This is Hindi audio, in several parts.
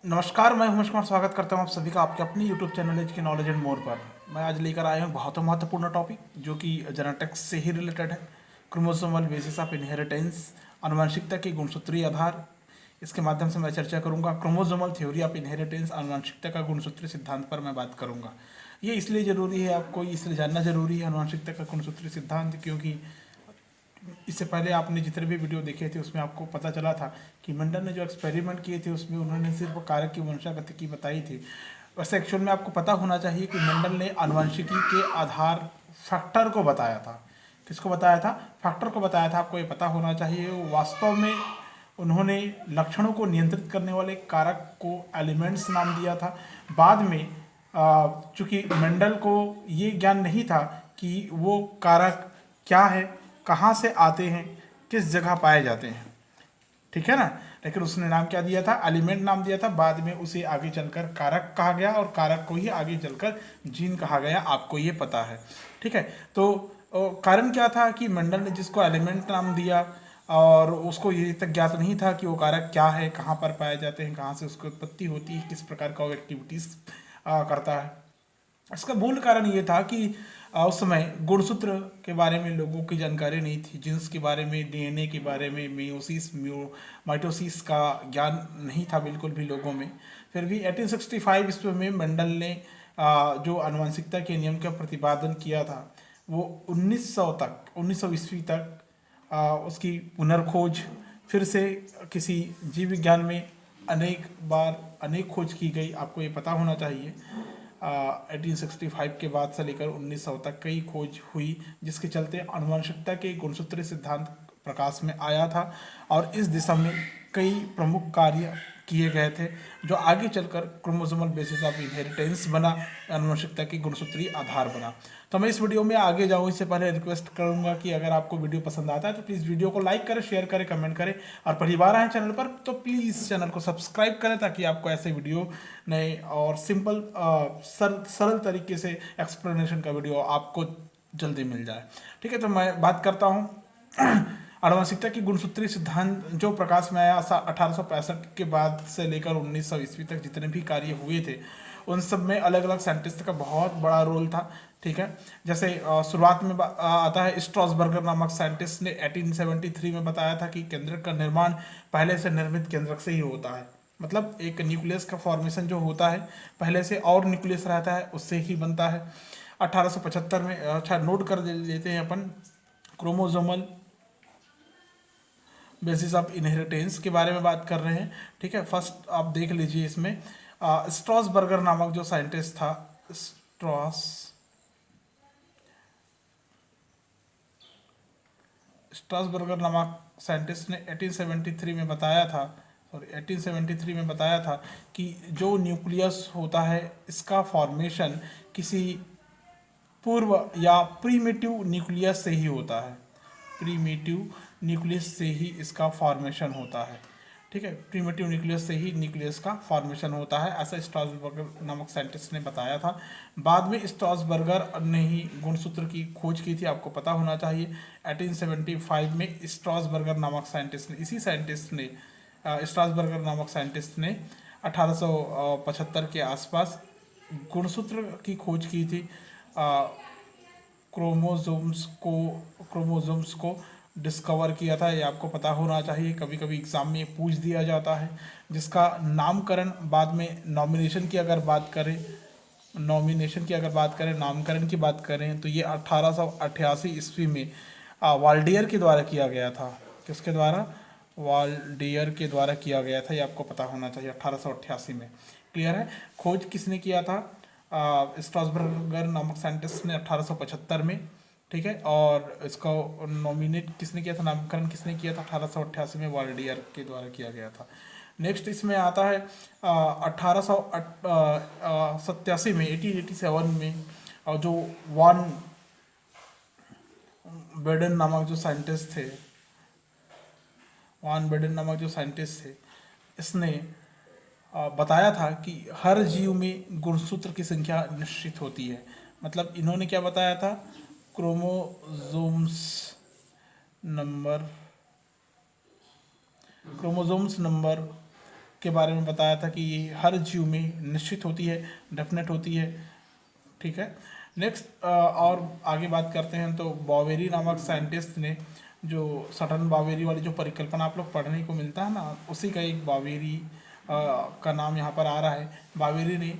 नमस्कार, मैं उमेश कुमार स्वागत करता हूं आप सभी का आपके अपनी यूट्यूब चैनल एज के नॉलेज एंड मोर पर। मैं आज लेकर आया हूं बहुत महत्वपूर्ण टॉपिक जो कि जेनेटिक्स से ही रिलेटेड है। क्रोमोसोमल बेसिस ऑफ इनहेरिटेंस, आनुवंशिकता के गुणसूत्रीय आधार। इसके माध्यम से मैं चर्चा करूंगा। क्रोमोसोमल थ्योरी ऑफ इनहेरिटेंस, आनुवंशिकता का गुणसूत्रीय सिद्धांत पर मैं बात करूंगा। ये इसलिए ज़रूरी है, आपको इसलिए जानना जरूरी है आनुवंशिकता का गुणसूत्रीय सिद्धांत, क्योंकि इससे पहले आपने जितने भी वीडियो देखे थे उसमें आपको पता चला था कि मेंडल ने जो एक्सपेरिमेंट किए थे उसमें उन्होंने सिर्फ कारक की वंशागतिकी बताई थी। वैसे एक्चुअल में आपको पता होना चाहिए कि मेंडल ने आनुवंशिकी के आधार फैक्टर को बताया था। किसको बताया था? फैक्टर को बताया था। आपको ये पता होना चाहिए। वास्तव में उन्होंने लक्षणों को नियंत्रित करने वाले कारक को एलिमेंट्स नाम दिया था। बाद में चूंकि मेंडल को ये ज्ञान नहीं था कि वो कारक क्या है, कहाँ से आते हैं, किस जगह पाए जाते हैं, ठीक है ना। लेकिन उसने नाम क्या दिया था? एलिमेंट नाम दिया था। बाद में उसे आगे चलकर कारक कहा गया और कारक को ही आगे चलकर जीन कहा गया। आपको ये पता है, ठीक है। तो कारण क्या था कि मेंडल ने जिसको एलिमेंट नाम दिया और उसको ये तक ज्ञात नहीं था कि वो कारक क्या है, कहाँ पर पाए जाते हैं, कहाँ से उसकी उत्पत्ति होती है, किस प्रकार का वो एक्टिविटीज़ करता है। इसका मूल कारण ये था कि उस समय गुणसूत्र के बारे में लोगों की जानकारी नहीं थी। जीन्स के बारे में, डीएनए के बारे में, मियोसिस माइटोसिस का ज्ञान नहीं था बिल्कुल भी लोगों में। फिर भी 1865 ईस्वी में मेंडल ने जो आनुवंशिकता के नियम का प्रतिपादन किया था, वो 1900 ईस्वी तक उसकी पुनर्खोज फिर से किसी जीव विज्ञान में अनेक बार अनेक खोज की गई। आपको ये पता होना चाहिए। 1865 के बाद से लेकर 1900 तक कई खोज हुई, जिसके चलते आनुवंशिकता के गुणसूत्रीय सिद्धांत प्रकाश में आया था और इस दिशा में कई प्रमुख कार्य किए गए थे, जो आगे चलकर क्रोमोसोमल बेसिस ऑफ इनहेरिटेंस बना, आनुवंशिकता की गुणसूत्रीय आधार बना। तो मैं इस वीडियो में आगे जाऊँ इससे पहले रिक्वेस्ट करूंगा कि अगर आपको वीडियो पसंद आता है तो प्लीज़ वीडियो को लाइक करें, शेयर करें, कमेंट करें, और पहली बार आए चैनल पर तो प्लीज़ चैनल को सब्सक्राइब करें ताकि आपको ऐसे वीडियो नए और सिंपल सरल तरीके से एक्सप्लेनेशन का वीडियो आपको जल्दी मिल जाए, ठीक है। तो मैं बात करता हूँ आनुवंशिकता की गुणसूत्रीय सिद्धांत जो प्रकाश में आया 1865 के बाद से लेकर 1900 ईस्वी तक जितने भी कार्य हुए थे, उन सब में अलग अलग साइंटिस्ट का बहुत बड़ा रोल था, ठीक है। जैसे शुरुआत में आता है स्ट्रॉसबर्गर नामक साइंटिस्ट ने 1873 में बताया था कि केंद्रक का निर्माण पहले से निर्मित केंद्रक से ही होता है। मतलब एक न्यूक्लियस का फॉर्मेशन जो होता है पहले से और न्यूक्लियस रहता है उससे ही बनता है। 1875 में, अच्छा नोट कर लेते हैं अपन, क्रोमोसोमल बेसिस ऑफ इनहेरिटेंस के बारे में बात कर रहे हैं, ठीक है। फर्स्ट आप देख लीजिए इसमें स्ट्रॉसबर्गर नामक जो साइंटिस्ट था, स्ट्रॉसबर्गर नामक साइंटिस्ट ने 1873 में बताया था, सॉरी 1873 में बताया था कि जो न्यूक्लियस होता है इसका फॉर्मेशन किसी पूर्व या प्रीमिटिव न्यूक्लियस से ही होता है। प्रीमिटिव न्यूक्लियस से ही इसका फॉर्मेशन होता है, ठीक है। प्रीमिटिव न्यूक्लियस से ही न्यूक्लियस का फॉर्मेशन होता है, ऐसा स्ट्रॉसबर्गर नामक साइंटिस्ट ने बताया था। बाद में स्ट्रॉसबर्गर ने ही गुणसूत्र की खोज की थी, आपको पता होना चाहिए। 1875 में स्ट्रॉसबर्गर नामक साइंटिस्ट ने, इसी साइंटिस्ट ने, स्ट्रॉसबर्गर नामक साइंटिस्ट ने 1875 के आसपास गुणसूत्र की खोज की थी। क्रोमोसोम्स को डिस्कवर किया था, ये आपको पता होना चाहिए। कभी कभी एग्जाम में पूछ दिया जाता है। जिसका नामकरण बाद में नामकरण की अगर नामकरण की बात करें तो ये 1888 ईस्वी में वाल्डियर के द्वारा किया गया था। किसके द्वारा? वाल्डियर के द्वारा किया गया था, ये आपको पता होना चाहिए 1888 में। क्लियर है? खोज किसने किया था? स्ट्रॉसबर्गर नामक साइंटिस्ट ने 1875 में, ठीक है। और इसका नॉमिनेट किसने किया था, नामकरण किसने किया था? 1888 में वाल्डियर के द्वारा किया गया था। नेक्स्ट इसमें आता है 1887 में, 1887 में जो वान बेडन नामक जो साइंटिस्ट थे, इसने बताया था कि हर जीव में गुणसूत्र की संख्या निश्चित होती है। मतलब इन्होंने क्या बताया था? क्रोमोसोम्स नंबर के बारे में बताया था कि ये हर जीव में निश्चित होती है, डेफिनेट होती है। ठीक है, नेक्स्ट और आगे बात करते हैं तो बॉवेरी नामक साइंटिस्ट ने जो सटन बावेरी वाली जो परिकल्पना आप लोग पढ़ने को मिलता है ना, उसी का एक बावेरी का नाम यहाँ पर आ रहा है। बावेरी ने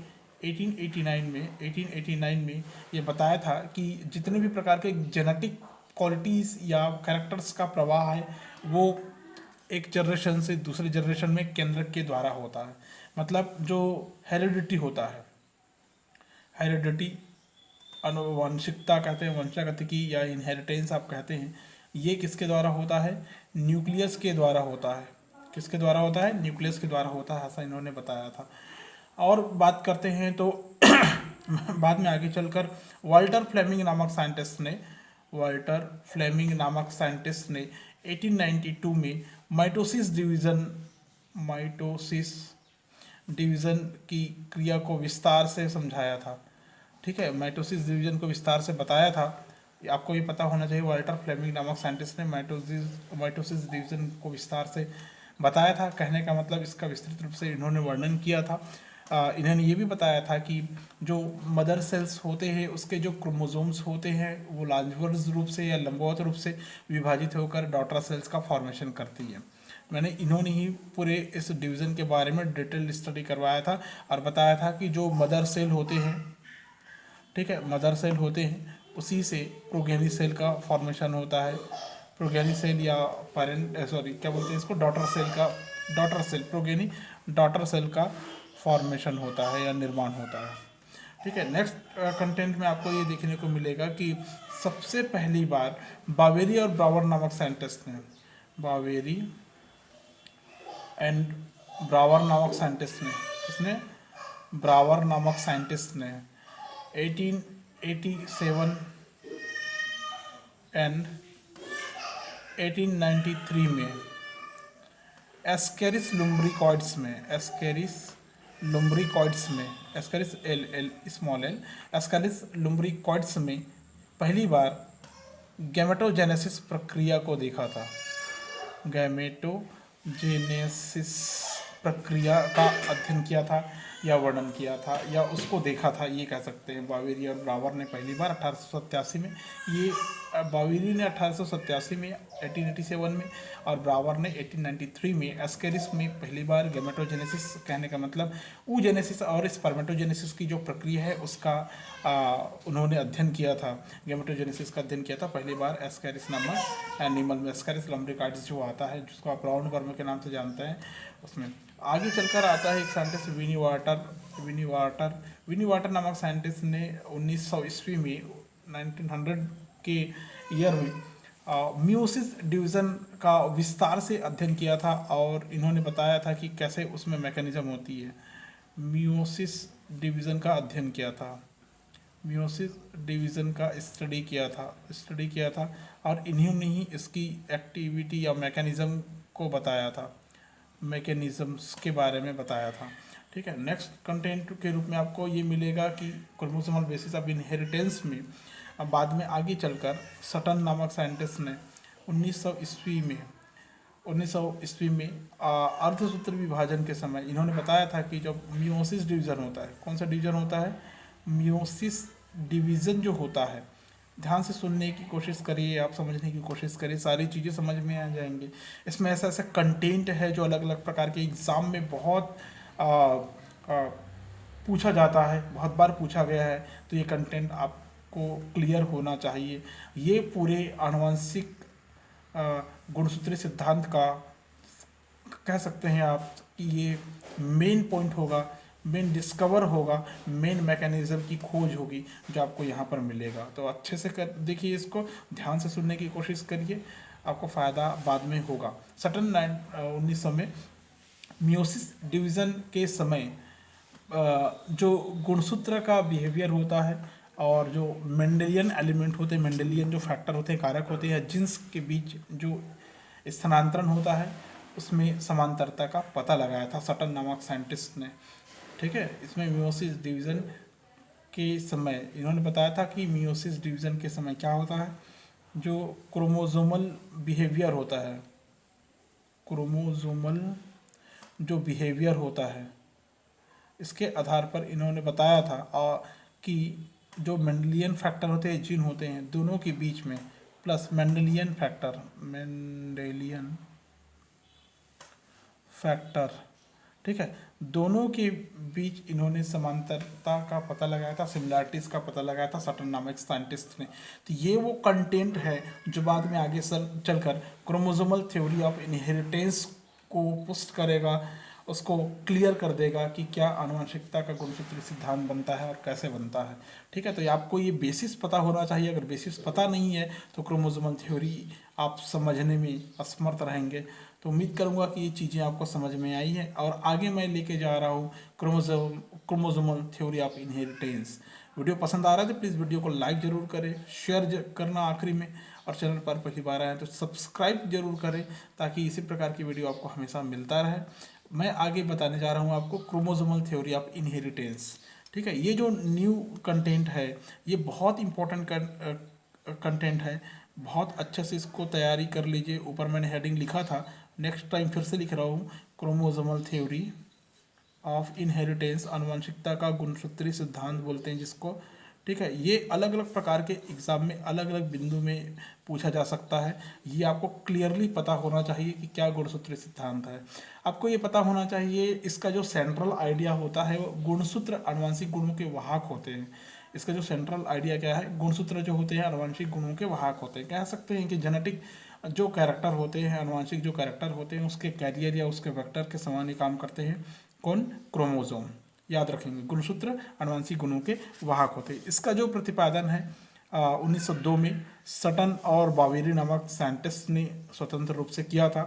1889 में ये बताया था कि जितने भी प्रकार के जेनेटिक क्वालिटीज़ या कैरेक्टर्स का प्रवाह है वो एक जनरेशन से दूसरे जनरेशन में केंद्रक के द्वारा होता है। मतलब जो हेरिडिटी होता है, हेरिडिटी अनुवांशिकता कहते हैं, वंशागतिकी या इनहेरिटेंस आप कहते हैं, ये किसके द्वारा होता है? न्यूक्लियस के द्वारा होता है। किसके द्वारा होता है? न्यूक्लियस के द्वारा होता है, ऐसा इन्होंने बताया था। और बात करते हैं तो बाद में आगे चलकर वाल्टर फ्लेमिंग नामक साइंटिस्ट ने 1892 में माइटोसिस डिवीज़न की क्रिया को विस्तार से समझाया था। ठीक है, माइटोसिस डिवीज़न को विस्तार से बताया था। आपको ये पता होना चाहिए, वाल्टर फ्लेमिंग नामक साइंटिस्ट ने माइटोसिस डिवीज़न को विस्तार से बताया था। कहने का मतलब इसका विस्तृत रूप से इन्होंने वर्णन किया था। इन्होंने ये भी बताया था कि जो मदर सेल्स होते हैं उसके जो क्रोमोसोम्स होते हैं वो लंबवत रूप से या लंबवत रूप से विभाजित होकर डॉटर सेल्स का फॉर्मेशन करती है। इन्होंने ही पूरे इस डिवीज़न के बारे में डिटेल स्टडी करवाया था और बताया था कि जो मदर सेल होते हैं, ठीक है, मदर सेल होते हैं, उसी से प्रोगेनी सेल का फॉर्मेशन होता है। प्रोगेनी सेल या क्या बोलते हैं इसको, प्रोगेनी डॉटर सेल का फॉर्मेशन होता है या निर्माण होता है। ठीक है, नेक्स्ट कंटेंट में आपको ये देखने को मिलेगा कि सबसे पहली बार बावेरी और ब्रावर नामक साइंटिस्ट ने, बावेरी एंड ब्रावर नामक साइंटिस्ट ने, किसने? ब्रावर नामक साइंटिस्ट ने 1887 एंड 1893 में एस्केरिस लुम्ब्रिकॉइड्स में पहली बार गैमेटोजेनेसिस प्रक्रिया को देखा था। गैमेटोजेनेसिस प्रक्रिया का अध्ययन किया था या वर्णन किया था या उसको देखा था, ये कह सकते हैं। बावेरी और ब्रावर ने पहली बार 1887 में, ये बावेरी ने 1887 में 1887 में और ब्रावर ने 1893 में एस्केरिस में पहली बार गैमेटोजेनेसिस, कहने का मतलब oogenesis और स्पर्मेटोजेनेसिस की जो प्रक्रिया है उसका उन्होंने अध्ययन किया था। गैमेटोजेनेसिस का अध्ययन किया था पहली बार एस्केरिस नामक एनिमल में। एस्केरिस लम्ब्रिकॉइड्स जो आता है, जिसको आप राउंड वर्म के नाम से जानते हैं, उसमें। आगे चलकर आता है एक साइंटिस्ट विनी वाटर नामक साइंटिस्ट ने 1900 ईस्वी में 1900 के ईयर में मियोसिस डिवीज़न का विस्तार से अध्ययन किया था और इन्होंने बताया था कि कैसे उसमें मैकेनिज्म होती है। मियोसिस डिवीज़न का अध्ययन किया था, मियोसिस डिवीज़न का स्टडी किया था और इन्होंने ही इसकी एक्टिविटी या मैकेनिज्म को बताया था, मैकेनिज्म्स के बारे में बताया था। ठीक है, नेक्स्ट कंटेंट के रूप में आपको ये मिलेगा कि क्रोमोसोमल बेसिस ऑफ इनहेरिटेंस में अब बाद में आगे चलकर सटन नामक साइंटिस्ट ने 1900 ईस्वी में अर्धसूत्र विभाजन के समय इन्होंने बताया था कि जब मियोसिस डिवीज़न होता है, कौन सा डिवीज़न होता है? मियोसिस डिवीज़न जो होता है, ध्यान से सुनने की कोशिश करिए, आप समझने की कोशिश करिए, सारी चीज़ें समझ में आ जाएंगी। इसमें ऐसा ऐसा कंटेंट है जो अलग अलग प्रकार के एग्ज़ाम में बहुत पूछा जाता है, बहुत बार पूछा गया है, तो ये कंटेंट आपको क्लियर होना चाहिए। ये पूरे आनुवंशिक गुणसूत्री सिद्धांत का कह सकते हैं आप कि ये मेन पॉइंट होगा, मेन डिस्कवर होगा, मेन मैकेनिज्म की खोज होगी जो आपको यहाँ पर मिलेगा। तो अच्छे से देखिए, इसको ध्यान से सुनने की कोशिश करिए, आपको फ़ायदा बाद में होगा। सटन 1900 में मियोसिस डिवीज़न के समय जो गुणसूत्र का बिहेवियर होता है और जो मेंडेलियन एलिमेंट होते हैं, मेंडेलियन जो फैक्टर होते हैं, कारक होते हैं, जीन्स के बीच जो स्थानांतरण होता है उसमें समांतरता का पता लगाया था सटन नामक साइंटिस्ट ने। ठीक है, इसमें मियोसिस डिवीज़न के समय इन्होंने बताया था कि मियोसिस डिवीज़न के समय क्या होता है, जो क्रोमोसोमल बिहेवियर होता है, क्रोमोसोमल जो बिहेवियर होता है, इसके आधार पर इन्होंने बताया था कि जो मेंडलियन फैक्टर होते हैं, जीन होते हैं, दोनों के बीच में प्लस मेंडलियन फैक्टर, ठीक है, दोनों के बीच इन्होंने समांतरता का पता लगाया था, सिमिलैरिटीज का पता लगाया था सटन नामक साइंटिस्ट ने। तो ये वो कंटेंट है जो बाद में आगे चलकर क्रोमोसोमल थ्योरी ऑफ इनहेरिटेंस को पुष्ट करेगा, उसको क्लियर कर देगा कि क्या आनुवंशिकता का गुणसूत्री सिद्धांत बनता है और कैसे बनता है। ठीक है, तो आपको ये बेसिस पता होना चाहिए। अगर बेसिस पता नहीं है तो क्रोमोसोमल थ्योरी आप समझने में असमर्थ रहेंगे। तो उम्मीद करूंगा कि ये चीज़ें आपको समझ में आई है और आगे मैं लेके जा रहा हूँ chromosomal theory of inheritance. Video पसंद आ रहा है तो प्लीज़ वीडियो को लाइक जरूर करें, शेयर करना आखिरी में, और चैनल पर पहली बार आए तो सब्सक्राइब जरूर करें ताकि इसी प्रकार की वीडियो आपको हमेशा मिलता रहे। मैं आगे बताने जा रहा हूँ आपको क्रोमोसोमल थ्योरी ऑफ इनहेरिटेंस। ठीक है, ये जो न्यू कंटेंट है ये बहुत इंपॉर्टेंट कंटेंट है, बहुत अच्छे से इसको तैयारी कर लीजिए। ऊपर मैंने हेडिंग लिखा था, नेक्स्ट टाइम फिर से लिख रहा हूँ, क्रोमोसोमल थ्योरी ऑफ इनहेरिटेंस, आनुवंशिकता का गुणसूत्री सिद्धांत बोलते हैं जिसको। ठीक है, ये अलग अलग प्रकार के एग्जाम में अलग अलग बिंदु में पूछा जा सकता है। ये आपको क्लियरली पता होना चाहिए कि क्या गुणसूत्र सिद्धांत है। आपको ये पता होना चाहिए इसका जो सेंट्रल आइडिया होता है वो गुणसूत्र आनुवंशिक गुणों के वाहक होते हैं। इसका जो सेंट्रल आइडिया क्या है, गुणसूत्र जो होते हैं आनुवंशिक गुणों के वाहक होते हैं। कह सकते हैं कि जेनेटिक जो कैरेक्टर होते हैं, आनुवंशिक जो कैरेक्टर होते हैं उसके कैरियर या उसके वेक्टर के समान ही काम करते हैं। कौन? क्रोमोसोम। याद रखेंगे, गुणसूत्र आनुवंशिक गुणों के वाहक होते हैं। इसका जो प्रतिपादन है 1902 में सटन और बावेरी नामक साइंटिस्ट ने स्वतंत्र रूप से किया था।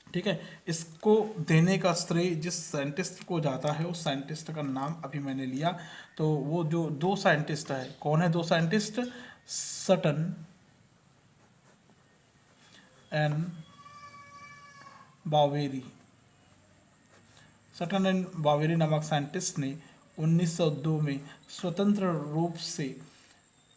ठीक है, इसको देने का श्रेय जिस साइंटिस्ट को जाता है उस साइंटिस्ट का नाम अभी मैंने लिया। तो वो जो दो साइंटिस्ट है, कौन है दो scientist? Sutton and Bowery. Sutton and Bowery नामक साइंटिस्ट ने 1902 में स्वतंत्र रूप से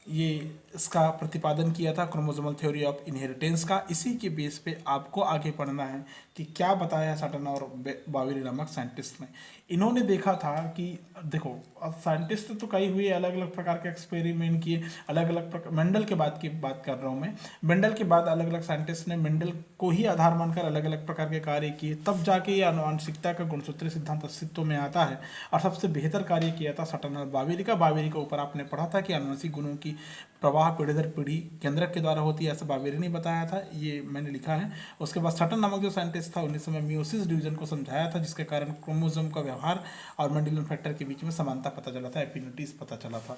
ये इसका प्रतिपादन किया था, क्रोमोसोमल थ्योरी ऑफ इनहेरिटेंस का। इसी के बेस पे आपको आगे पढ़ना है कि क्या बताया सटन और बावेरी नामक साइंटिस्ट ने। इन्होंने देखा था कि देखो, अब साइंटिस्ट तो कई हुए, अलग अलग प्रकार के एक्सपेरिमेंट किए, अलग अलग प्रकार, मेंडल के बाद की बात कर रहा हूँ मैं। मेंडल के बाद अलग अलग साइंटिस्ट ने मेंडल को ही आधार मानकर अलग अलग प्रकार के कार्य किए, तब जाके ये आनुवंशिकता का गुणसूत्री सिद्धांत अस्तित्व में आता है। और सबसे बेहतर कार्य किया था सटन और बावेरी का। बावेरी के ऊपर आपने पढ़ा था कि आनुवंशिक गुणों की प्रवाह पीढ़ी दर पीढ़ी केंद्रक के द्वारा होती है, ऐसा बावेरी ने बताया था, ये मैंने लिखा है। उसके बाद सटन नामक जो साइंटिस्ट था 1900 में मियोसिस डिवीजन को समझाया था, जिसके कारण क्रोमोसोम का व्यवहार और मेंडेलियन फैक्टर के बीच में समानता पता चला था, एफिनिटीज पता चला था।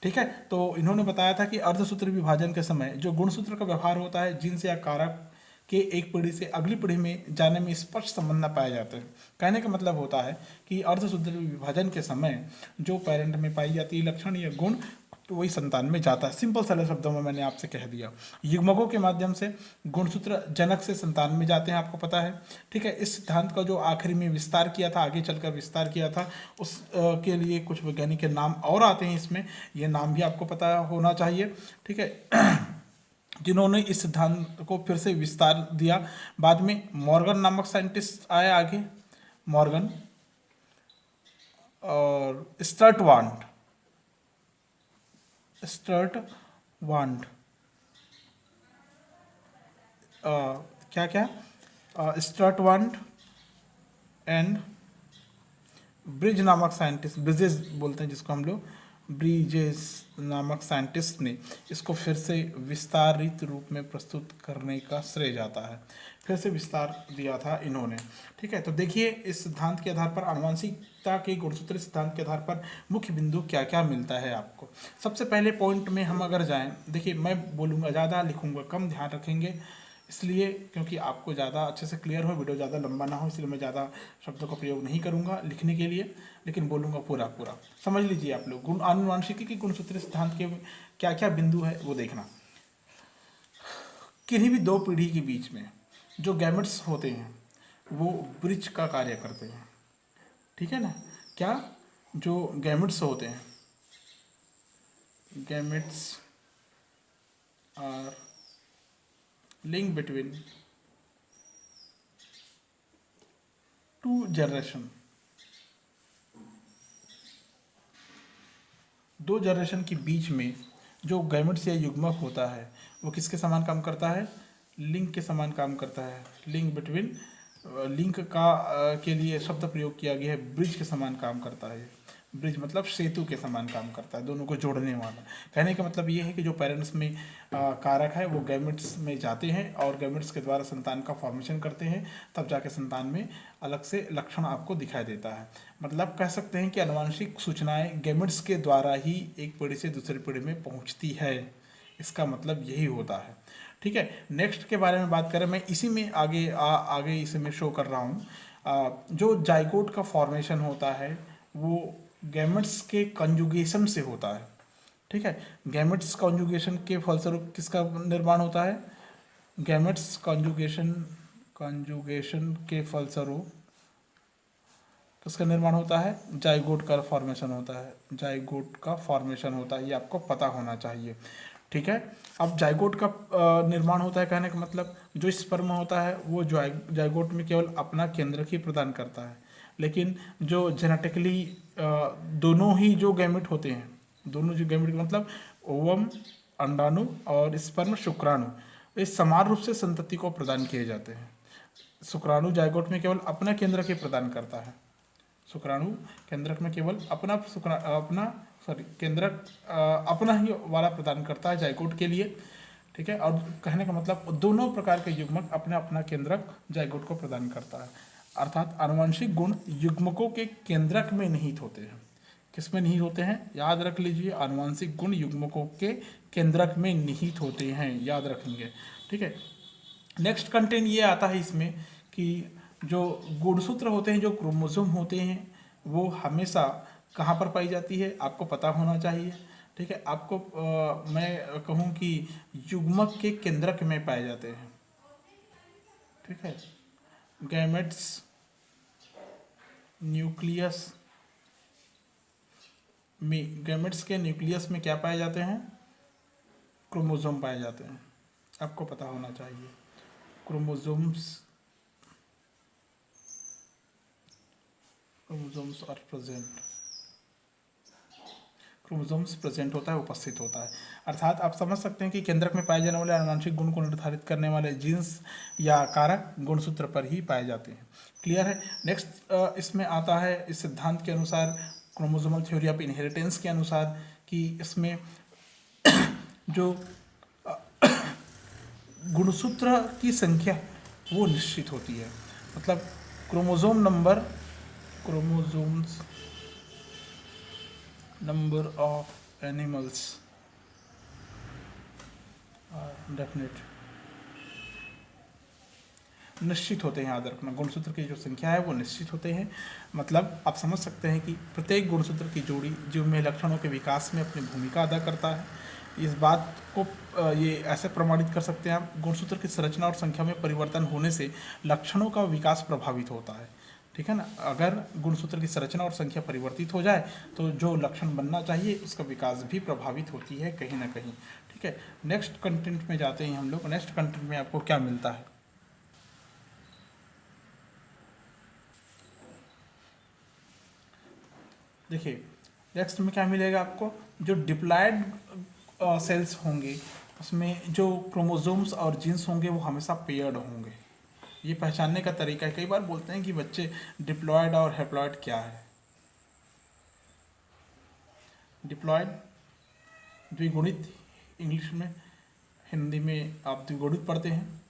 ठीक है, तो इन्होंने बताया था कि अर्धसूत्री विभाजन के समय जो गुणसूत्र का व्यवहार होता है, जिनसे या कारक के एक पीढ़ी से अगली पीढ़ी में जाने में स्पष्ट संबंध न पाए जाते हैं। कहने का मतलब होता है कि अर्धसूत्री विभाजन के समय जो पेरेंट में पाई जाती है लक्षण या गुण, तो वही संतान में जाता है। सिंपल सरल शब्दों में मैंने आपसे कह दिया। युग्मकों के माध्यम से गुणसूत्र जनक से संतान में जाते हैं, आपको पता है। ठीक है, इस सिद्धांत का जो आखिरी में विस्तार किया था, आगे चलकर विस्तार किया था, उस के लिए कुछ वैज्ञानिक के नाम और आते हैं इसमें, ये नाम भी आपको पता होना चाहिए। ठीक है, जिन्होंने इस सिद्धांत को फिर से विस्तार दिया। बाद में मॉर्गन नामक साइंटिस्ट आया आगे, मॉर्गन और स्टर्ट वांड क्या क्या स्टर्ट वांड एंड ब्रिज नामक साइंटिस्ट, ब्रिजेस बोलते हैं जिसको हम लोग, ब्रिजेस नामक साइंटिस्ट ने इसको फिर से विस्तारित रूप में प्रस्तुत करने का श्रेय जाता है। फिर से विस्तार दिया था इन्होंने। ठीक है, तो देखिए इस सिद्धांत के आधार पर, आनुवंशिकता के गुणसूत्री सिद्धांत के आधार पर मुख्य बिंदु क्या क्या मिलता है आपको। सबसे पहले पॉइंट में हम अगर जाएं, देखिए मैं बोलूँगा ज़्यादा, लिखूँगा कम, ध्यान रखेंगे, इसलिए क्योंकि आपको ज़्यादा अच्छे से क्लियर हो, वीडियो ज़्यादा लंबा ना हो, इसलिए मैं ज़्यादा शब्दों का प्रयोग नहीं करूँगा लिखने के लिए, लेकिन बोलूँगा पूरा पूरा। समझ लीजिए आप लोग, गुण आनुवंशिकी के गुणसूत्री सिद्धांत के क्या क्या बिंदु है वो देखना। किन्हीं भी दो पीढ़ी के बीच में जो गैमेट्स होते हैं वो ब्रिज का कार्य करते हैं। ठीक है ना, क्या? जो गैमेट्स होते हैं, gametes are link between two generation, दो जनरेशन के बीच में जो गैमेट्स या युग्मक होता है वो किसके समान काम करता है? लिंक के समान काम करता है। लिंक बिटवीन, लिंक का के लिए शब्द प्रयोग किया गया है, ब्रिज के समान काम करता है। ब्रिज मतलब सेतु के समान काम करता है, दोनों को जोड़ने वाला। कहने का मतलब ये है कि जो पेरेंट्स में कारक है वो गैमेट्स में जाते हैं और गैमेट्स के द्वारा संतान का फॉर्मेशन करते हैं, तब जाके संतान में अलग से लक्षण आपको दिखाई देता है। मतलब कह सकते हैं कि आनुवंशिक सूचनाएं गैमेट्स के द्वारा ही एक पीढ़ी से दूसरी पीढ़ी में पहुंचती है, इसका मतलब यही होता है। ठीक है, नेक्स्ट के बारे में बात करें, मैं इसी में आगे इसे मैं शो कर रहा हूँ। जो जाइगोट का फॉर्मेशन होता है वो गैमेट्स के कंजुगेशन से होता है। ठीक है, गैमेट्स कंजुगेशन के फलस्वरूप किसका निर्माण होता है? गैमेट्स कंजुगेशन के फलस्वरूप किसका निर्माण होता है? जाइगोट का फॉर्मेशन होता है। जाइगोट का फॉर्मेशन होता है, ये आपको पता होना चाहिए। ठीक है, अब जाइगोट का निर्माण होता है, कहने का मतलब जो स्पर्म होता है वो जाइगोट में केवल अपना केंद्रक ही प्रदान करता है, लेकिन जो जेनेटिकली दोनों ही जो गैमेट होते हैं, दोनों जो गैमेट मतलब ओवम अंडाणु और स्पर्म शुक्राणु, ये समान रूप से संतति को प्रदान किए जाते हैं। शुक्राणु जाइगोट में केवल अपना केंद्रक ही प्रदान करता है। शुक्राणु केंद्रक में केवल केंद्रक अपना ही वाला प्रदान करता है जाइगोट के लिए। ठीक है, और कहने का मतलब दोनों प्रकार के युग्मक अपना अपना केंद्रक जाइगोट को प्रदान करता है। अर्थात आनुवंशिक गुण युग्मकों के केंद्रक में निहित होते हैं। किसमें निहित होते हैं? याद रख लीजिए, आनुवंशिक गुण युग्मकों के केंद्रक में निहित होते हैं, याद रखेंगे। ठीक है, नेक्स्ट कंटेंट ये आता है इसमें कि जो गुणसूत्र होते हैं, जो क्रोमोसोम होते हैं, वो हमेशा कहाँ पर पाई जाती है आपको पता होना चाहिए। ठीक है, आपको मैं कहूँ कि युग्मक के केंद्रक में पाए जाते हैं। ठीक है, गैमेट्स न्यूक्लियस में, गैमेट्स के न्यूक्लियस में क्या पाए जाते हैं? क्रोमोसोम पाए जाते हैं, आपको पता होना चाहिए। Chromosomes are present, chromosomes present होता है, उपस्थित होता है। अर्थात आप समझ सकते हैं कि केंद्रक में पाए जाने वाले आनुवंशिक गुण को निर्धारित करने वाले जीन्स या कारक गुणसूत्र पर ही पाए जाते हैं। क्लियर है? नेक्स्ट इसमें आता है, इस सिद्धांत के अनुसार, क्रोमोसोमल थ्योरी ऑफ इनहेरिटेंस के अनुसार, कि इसमें जो गुणसूत्र की संख्या वो निश्चित होती है। मतलब chromosomes number of animals definite निश्चित होते हैं, याद रखना। गुणसूत्र की जो संख्या है वो निश्चित होते हैं। मतलब आप समझ सकते हैं कि प्रत्येक गुणसूत्र की जोड़ी जीव में लक्षणों के विकास में अपनी भूमिका अदा करता है। इस बात को ये ऐसे प्रमाणित कर सकते हैं आप, गुणसूत्र की संरचना और संख्या में परिवर्तन होने से लक्षणों का विकास प्रभावित होता है। ठीक है ना, अगर गुणसूत्र की संरचना और संख्या परिवर्तित हो जाए तो जो लक्षण बनना चाहिए उसका विकास भी प्रभावित होती है कहीं ना कहीं। ठीक है, नेक्स्ट कंटेंट में जाते हैं हम लोग। नेक्स्ट कंटेंट में आपको क्या मिलता है? देखिए, नेक्स्ट में क्या मिलेगा आपको? जो डिप्लॉयड सेल्स होंगे उसमें जो क्रोमोसोम्स और जीन्स होंगे वो हमेशा पेयर्ड होंगे। ये पहचानने का तरीका है। कई बार बोलते हैं कि बच्चे डिप्लॉयड और हैप्लॉयड क्या है? डिप्लॉयड द्विगुणित, इंग्लिश में, हिंदी में आप द्विगुणित पढ़ते हैं।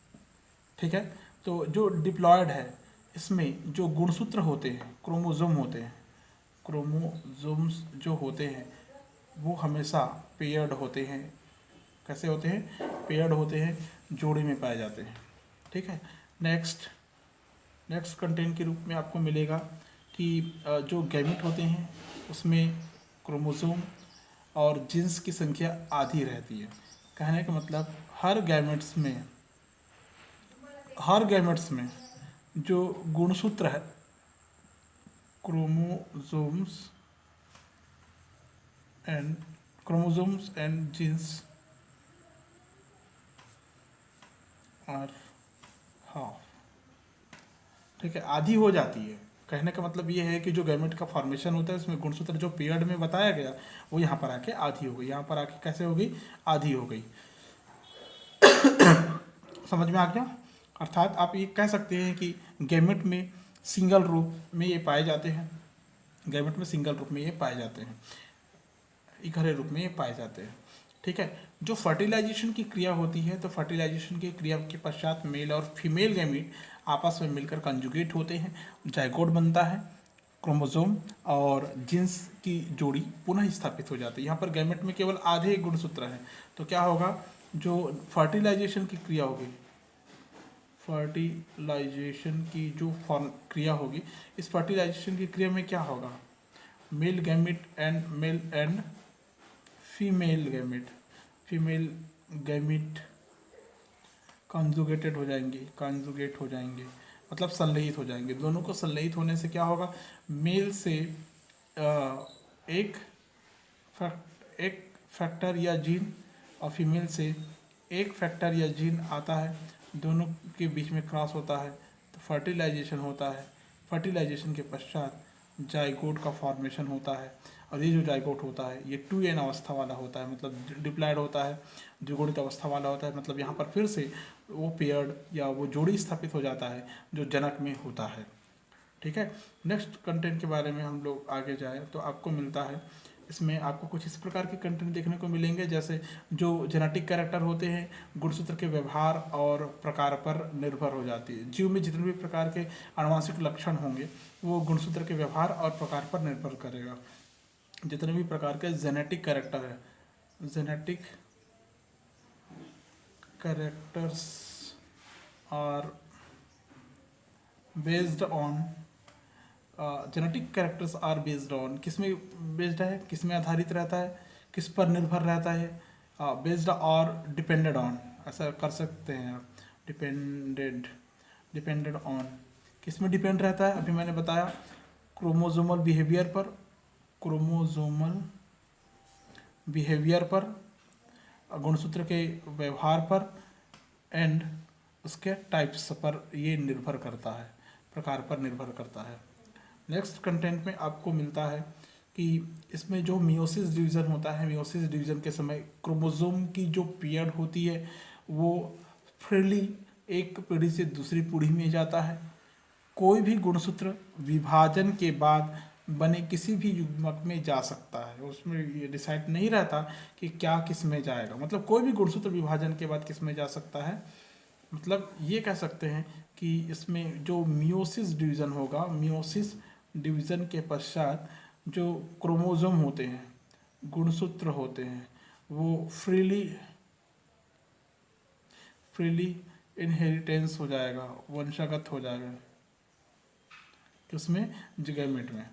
ठीक है, तो जो डिप्लॉयड है इसमें जो गुणसूत्र होते हैं, क्रोमोसोम होते हैं, क्रोमोसोम्स जो होते हैं वो हमेशा पेयर्ड होते हैं। कैसे होते हैं? पेयर्ड होते हैं, जोड़े में पाए जाते हैं। ठीक है, नेक्स्ट कंटेंट के रूप में आपको मिलेगा कि जो गैमेट होते हैं उसमें क्रोमोसोम और जीन्स की संख्या आधी रहती है। कहने का मतलब हर गैमेट्स में जो गुणसूत्र है, chromosomes and genes are half. ठीक है, आधी हो जाती है। कहने का मतलब ये है कि जो गैमेट का फॉर्मेशन होता है उसमें गुणसूत्र जो पीरियड में बताया गया वो यहाँ पर आके आधी हो गई, यहाँ पर आके कैसे हो गई, आधी हो गई। समझ में आ गया। अर्थात आप ये कह सकते हैं कि गैमेट में सिंगल रूप में ये पाए जाते हैं, गैमेट में सिंगल रूप में ये पाए जाते हैं, इकहरे रूप में ये पाए जाते हैं। ठीक है। जो फर्टिलाइजेशन की क्रिया होती है, तो फर्टिलाइजेशन की क्रिया के पश्चात मेल और फीमेल गैमीट आपस में मिलकर कंजुगेट होते हैं, जाइगोट बनता है, क्रोमोसोम और जीन्स की जोड़ी पुनः स्थापित हो जाती है। यहाँ पर गैमेट में केवल आधे गुणसूत्र हैं, तो क्या होगा, जो फर्टिलाइजेशन की क्रिया होगी, फर्टिलाइजेशन की जो क्रिया होगी, इस फर्टिलाइजेशन की क्रिया में क्या होगा, male and female gamete conjugated हो जाएंगे, कॉन्जुगेट हो जाएंगे मतलब संलयित हो जाएंगे। दोनों को संलयित होने से क्या होगा, मेल से एक फैक्टर या जीन और फीमेल से एक फैक्टर या जीन आता है, दोनों के बीच में क्रॉस होता है तो फर्टिलाइजेशन होता है। फर्टिलाइजेशन के पश्चात जाइगोट का फॉर्मेशन होता है, और ये जो जाइगोट होता है ये 2n अवस्था वाला होता है, मतलब डिप्लॉयड होता है, द्विगुणित अवस्था वाला होता है। मतलब यहाँ पर फिर से वो पेयर्ड या वो जोड़ी स्थापित हो जाता है जो जनक में होता है। ठीक है। नेक्स्ट कंटेंट के बारे में हम लोग आगे जाए तो आपको मिलता है, इसमें आपको कुछ इस प्रकार के कंटेंट देखने को मिलेंगे, जैसे जो जेनेटिक कैरेक्टर होते हैं गुणसूत्र के व्यवहार और प्रकार पर निर्भर हो जाती है। जीव में जितने भी प्रकार के आनुवंशिक लक्षण होंगे वो गुणसूत्र के व्यवहार और प्रकार पर निर्भर करेगा। जितने भी प्रकार के जेनेटिक कैरेक्टर है, genetic characters are based on, genetic characters are based on, किस में बेस्ड है, किस में आधारित रहता है, किस पर निर्भर रहता है, बेस्ड और डिपेंडेड ऑन, ऐसा कर सकते हैं आप, डिपेंडेड ऑन, किस में डिपेंड रहता है, अभी मैंने बताया क्रोमोसोमल बिहेवियर पर, क्रोमोसोमल बिहेवियर पर, गुणसूत्र के व्यवहार पर एंड उसके टाइप्स पर ये निर्भर करता है, प्रकार पर निर्भर करता है। नेक्स्ट कंटेंट में आपको मिलता है कि इसमें जो मियोसिस डिवीज़न होता है, मियोसिस डिवीज़न के समय क्रोमोसोम की जो पीरियड होती है वो फ्रीली एक पीढ़ी से दूसरी पीढ़ी में जाता है। कोई भी गुणसूत्र विभाजन के बाद बने किसी भी युग्मक में जा सकता है, उसमें ये डिसाइड नहीं रहता कि क्या किस में जाएगा, मतलब कोई भी गुणसूत्र विभाजन के बाद किस में जा सकता है। मतलब ये कह सकते हैं कि इसमें जो मियोसिस डिवीज़न होगा, मियोसिस डिवीज़न के पश्चात जो क्रोमोसोम होते हैं, गुणसूत्र होते हैं, वो फ्रीली इनहेरिटेंस हो जाएगा, वंशागत हो जाएगा किसमें, गैमेट में।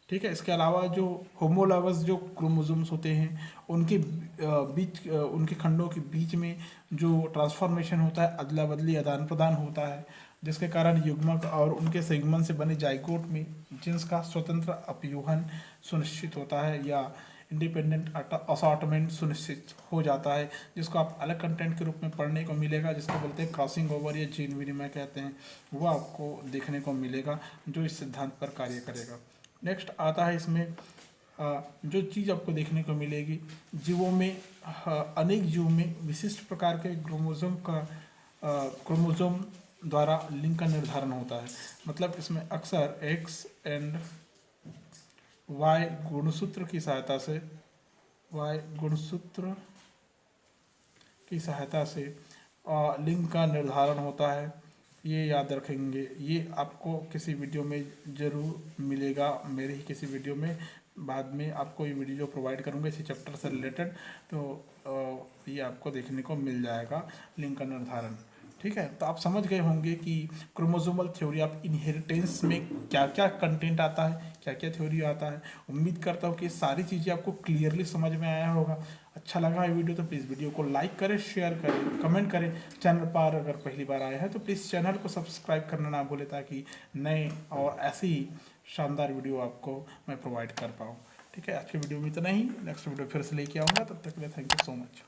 ठीक है। इसके अलावा जो होमोलॉगस जो क्रोमोसोम्स होते हैं उनके बीच, उनके खंडों के बीच में जो ट्रांसफॉर्मेशन होता है, अदला बदली आदान प्रदान होता है, जिसके कारण युग्मक और उनके सेगमेंट से बने जाइगोट में जीन्स का स्वतंत्र अपयूहन सुनिश्चित होता है या इंडिपेंडेंट असॉर्टमेंट सुनिश्चित हो जाता है, जिसको आप अलग कंटेंट के रूप में पढ़ने को मिलेगा, जिसको बोलते हैं क्रॉसिंग ओवर या जीन विनिमय कहते हैं, वो आपको देखने को मिलेगा जो इस सिद्धांत पर कार्य करेगा। नेक्स्ट आता है इसमें जो चीज़ आपको देखने को मिलेगी, जीवों में अनेक जीवों में विशिष्ट प्रकार के क्रोमोसोम द्वारा लिंग का निर्धारण होता है। मतलब इसमें अक्सर एक्स एंड वाई गुणसूत्र की सहायता से लिंग का निर्धारण होता है। ये याद रखेंगे, ये आपको किसी वीडियो में ज़रूर मिलेगा, मेरे ही किसी वीडियो में बाद में आपको ये वीडियो प्रोवाइड करूँगा इसी चैप्टर से रिलेटेड, तो ये आपको देखने को मिल जाएगा लिंग का निर्धारण। ठीक है। तो आप समझ गए होंगे कि क्रोमोसोमल थ्योरी ऑफ इनहेरिटेंस में क्या क्या कंटेंट आता है, क्या क्या थ्योरी आता है। उम्मीद करता हूँ कि सारी चीज़ें आपको क्लियरली समझ में आया होगा। अच्छा लगा ये वीडियो तो प्लीज़ वीडियो को लाइक करें, शेयर करें, कमेंट करें। चैनल पर अगर पहली बार आए हैं तो प्लीज़ चैनल को सब्सक्राइब करना ना भूलें, ताकि नए और ऐसे ही शानदार वीडियो आपको मैं प्रोवाइड कर पाऊँ। ठीक है। आज के वीडियो में इतना ही, नेक्स्ट वीडियो फिर से लेके आऊँगा, तब तक के लिए थैंक यू सो मच।